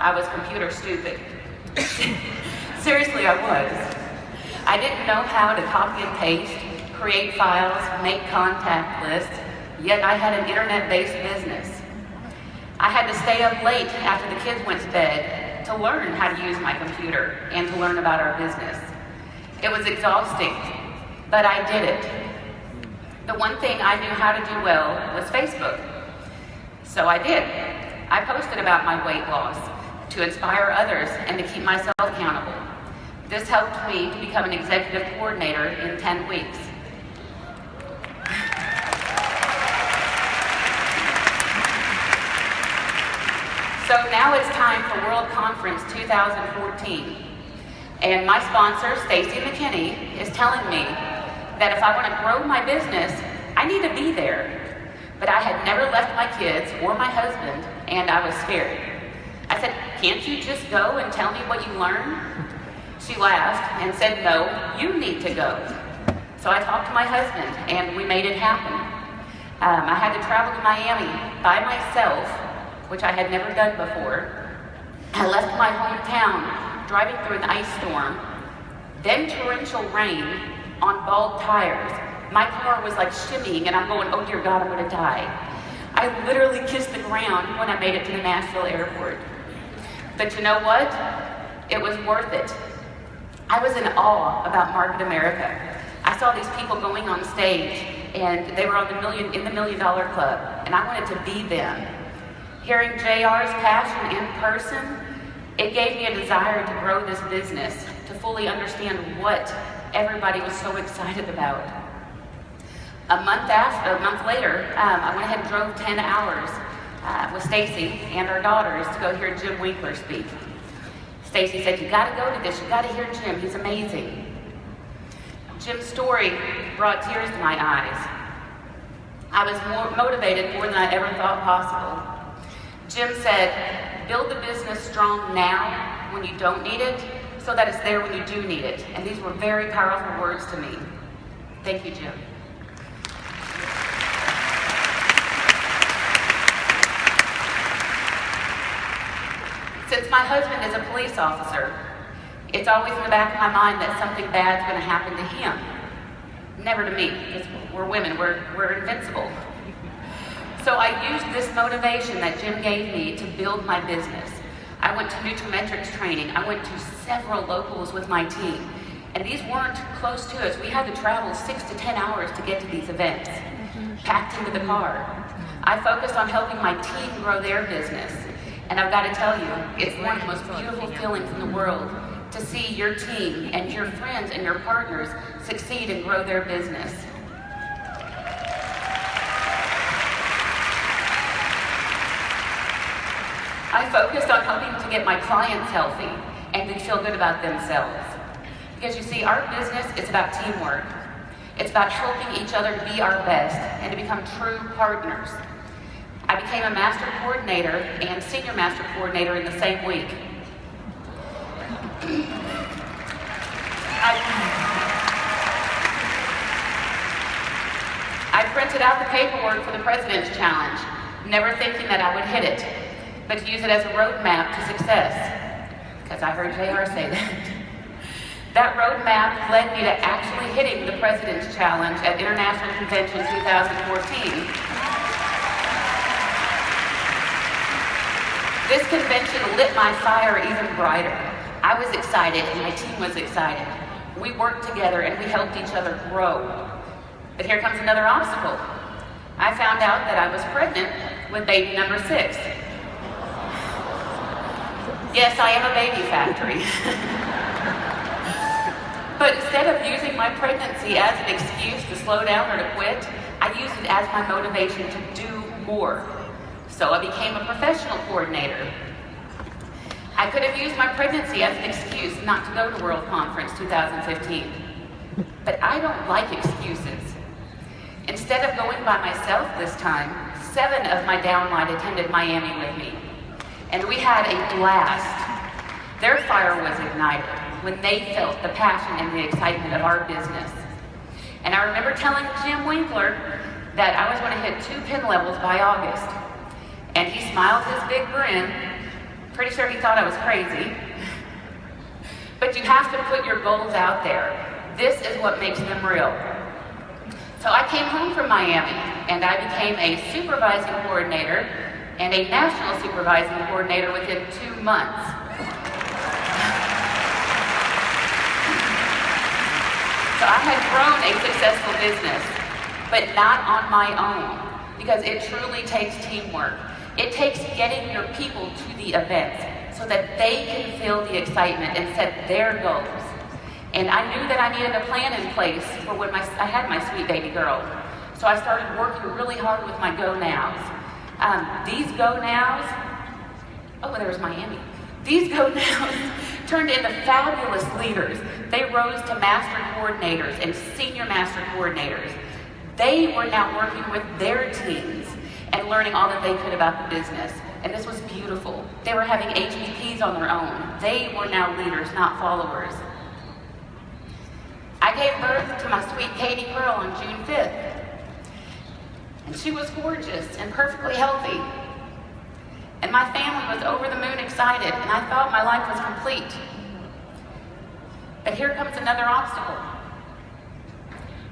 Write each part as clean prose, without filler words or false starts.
I was computer stupid. Seriously, I was. I didn't know how to copy and paste, create files, make contact lists, yet I had an internet-based business. I had to stay up late after the kids went to bed to learn how to use my computer and to learn about our business. It was exhausting, but I did it. The one thing I knew how to do well was Facebook. So I did. I posted about my weight loss to inspire others and to keep myself accountable. This helped me to become an executive coordinator in 10 weeks. So now it's time for World Conference 2014. And my sponsor, Stacy McKinney, is telling me that if I want to grow my business, I need to be there. But I had never left my kids or my husband, and I was scared. I said, "Can't you just go and tell me what you learned?" She laughed and said, "No, you need to go." So I talked to my husband, and we made it happen. I had to travel to Miami by myself, which I had never done before. I left my hometown, driving through an ice storm, then torrential rain on bald tires. My car was like shimmying, and I'm going, "Oh dear God, I'm gonna die." I literally kissed the ground when I made it to the Nashville airport. But you know what? It was worth it. I was in awe about Market America. I saw these people going on stage, and they were on in the $1 Million Club, and I wanted to be them. Hearing JR's passion in person, it gave me a desire to grow this business, to fully understand what everybody was so excited about. A month later, I went ahead and drove 10 hours with Stacy and our daughters to go hear Jim Winkler speak. Stacy said, "You gotta go to this, you gotta hear Jim, he's amazing." Jim's story brought tears to my eyes. I was motivated more than I ever thought possible. Jim said, "Build the business strong now when you don't need it, so that it's there when you do need it." And these were very powerful words to me. Thank you, Jim. Since my husband is a police officer, it's always in the back of my mind that something bad's going to happen to him. Never to me, because we're women, we're invincible. So I used this motivation that Jim gave me to build my business. I went to Nutrimetrics training. I went to several locals with my team. And these weren't close to us. We had to travel 6 to 10 hours to get to these events, packed into the car. I focused on helping my team grow their business. And I've got to tell you, it's one of the most beautiful feelings in the world to see your team and your friends and your partners succeed and grow their business. I focused on helping to get my clients healthy and to feel good about themselves. Because you see, our business is about teamwork. It's about helping each other to be our best and to become true partners. I became a master coordinator and senior master coordinator in the same week. I printed out the paperwork for the President's Challenge, never thinking that I would hit it, but to use it as a roadmap to success, because I heard JR say that. That roadmap led me to actually hitting the President's Challenge at International Convention 2014. This convention lit my fire even brighter. I was excited and my team was excited. We worked together and we helped each other grow. But here comes another obstacle. I found out that I was pregnant with baby number 6. Yes, I am a baby factory. But instead of using my pregnancy as an excuse to slow down or to quit, I used it as my motivation to do more. So I became a professional coordinator. I could have used my pregnancy as an excuse not to go to World Conference 2015. But I don't like excuses. Instead of going by myself this time, 7 of my downline attended Miami with me. And we had a blast. Their fire was ignited when they felt the passion and the excitement of our business. And I remember telling Jim Winkler that I was going to hit 2 pin levels by August. And he smiled his big grin, Pretty sure he thought I was crazy. But you have to put your goals out there. This is what makes them real. So I came home from Miami and I became a supervising coordinator and a national supervising coordinator within 2 months. So I had grown a successful business, but not on my own, because it truly takes teamwork. It takes getting your people to the events so that they can feel the excitement and set their goals. And I knew that I needed a plan in place for when I had my sweet baby girl. So I started working really hard with my Go Nows. These Go Nows, oh, there was Miami. These Go Nows turned into fabulous leaders. They rose to master coordinators and senior master coordinators. They were now working with their teams and learning all that they could about the business. And this was beautiful. They were having HVPs on their own. They were now leaders, not followers. I gave birth to my sweet Katie Pearl on June 5th. And she was gorgeous and perfectly healthy. And my family was over the moon excited, and I thought my life was complete. But here comes another obstacle.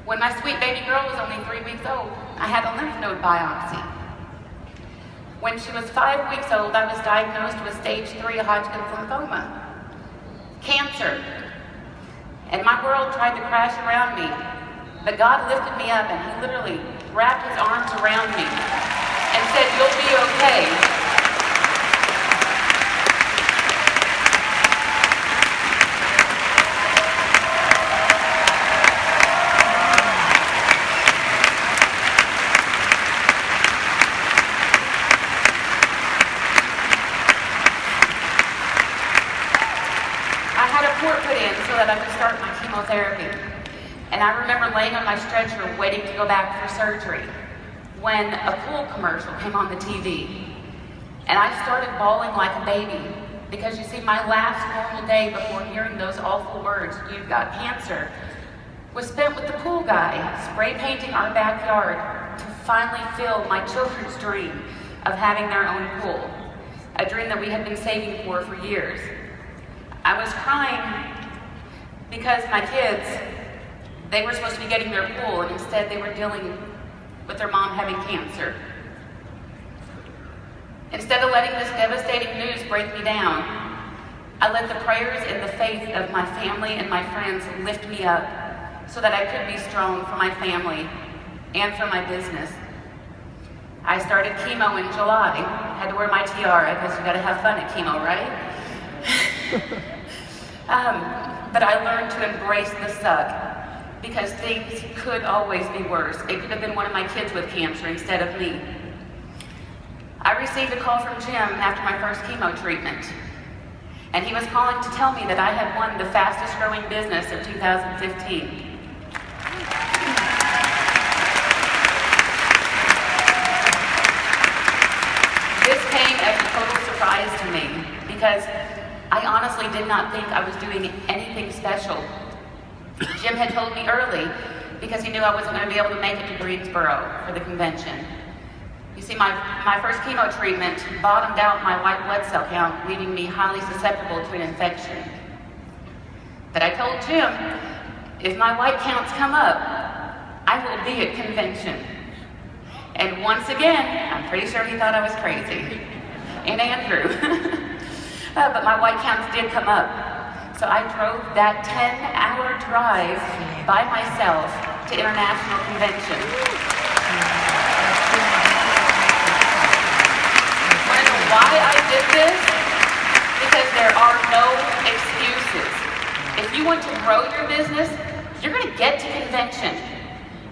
When my sweet baby girl was only 3 weeks old, I had a lymph node biopsy. When she was 5 weeks old, I was diagnosed with stage 3 Hodgkin's lymphoma, cancer. And my world tried to crash around me, but God lifted me up and He literally wrapped His arms around me and said, "You'll be okay." Port put in so that I could start my chemotherapy. And I remember laying on my stretcher waiting to go back for surgery when a pool commercial came on the TV. And I started bawling like a baby because, you see, my last normal day before hearing those awful words, "You've got cancer," was spent with the pool guy spray painting our backyard to finally fill my children's dream of having their own pool, a dream that we had been saving for years. I was crying because my kids, they were supposed to be getting their pool, and instead they were dealing with their mom having cancer. Instead of letting this devastating news break me down, I let the prayers and the faith of my family and my friends lift me up so that I could be strong for my family and for my business. I started chemo in July. I had to wear my tiara because you gotta have fun at chemo, right? But I learned to embrace the suck because things could always be worse. It could have been one of my kids with cancer instead of me. I received a call from Jim after my first chemo treatment, and he was calling to tell me that I had won the fastest growing business of 2015. This came as a total surprise to me because I honestly did not think I was doing anything special. Jim had told me early because he knew I wasn't going to be able to make it to Greensboro for the convention. You see, my first chemo treatment bottomed out my white blood cell count, leaving me highly susceptible to an infection. But I told Jim, if my white counts come up, I will be at convention. And once again, I'm pretty sure he thought I was crazy. And Andrew. But my white counts did come up. So I drove that 10-hour drive by myself to International Convention. Want to know why I did this? Because there are no excuses. If you want to grow your business, you're going to get to convention.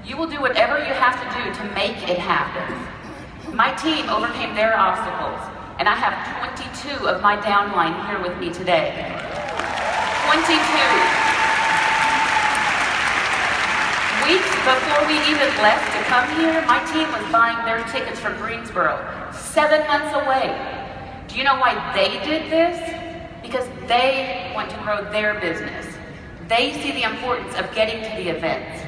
You will do whatever you have to do to make it happen. My team overcame their obstacles, and I have 22 of my downline here with me today. 22. Weeks before we even left to come here, my team was buying their tickets from Greensboro, 7 months away. Do you know why they did this? Because they want to grow their business. They see the importance of getting to the events.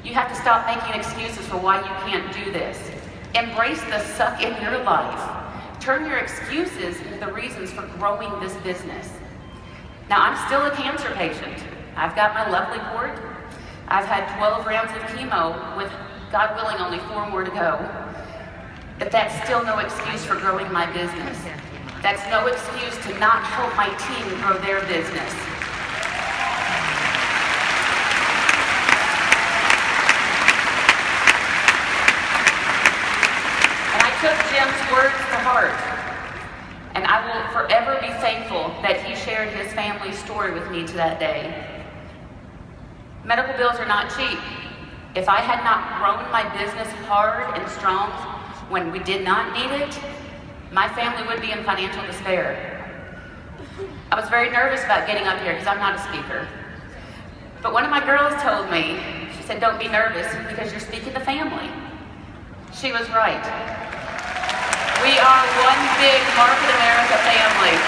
You have to stop making excuses for why you can't do this. Embrace the suck in your life. Turn your excuses into the reasons for growing this business. Now, I'm still a cancer patient. I've got my lovely port. I've had 12 rounds of chemo with, God willing, only 4 more to go. But that's still no excuse for growing my business. That's no excuse to not help my team grow their business. And I took Jim's words to heart. And I will forever be thankful that he shared his family's story with me to that day. Medical bills are not cheap. If I had not grown my business hard and strong when we did not need it, my family would be in financial despair. I was very nervous about getting up here because I'm not a speaker. But one of my girls told me, she said, don't be nervous because you're speaking to family. She was right. We are one big Market America family.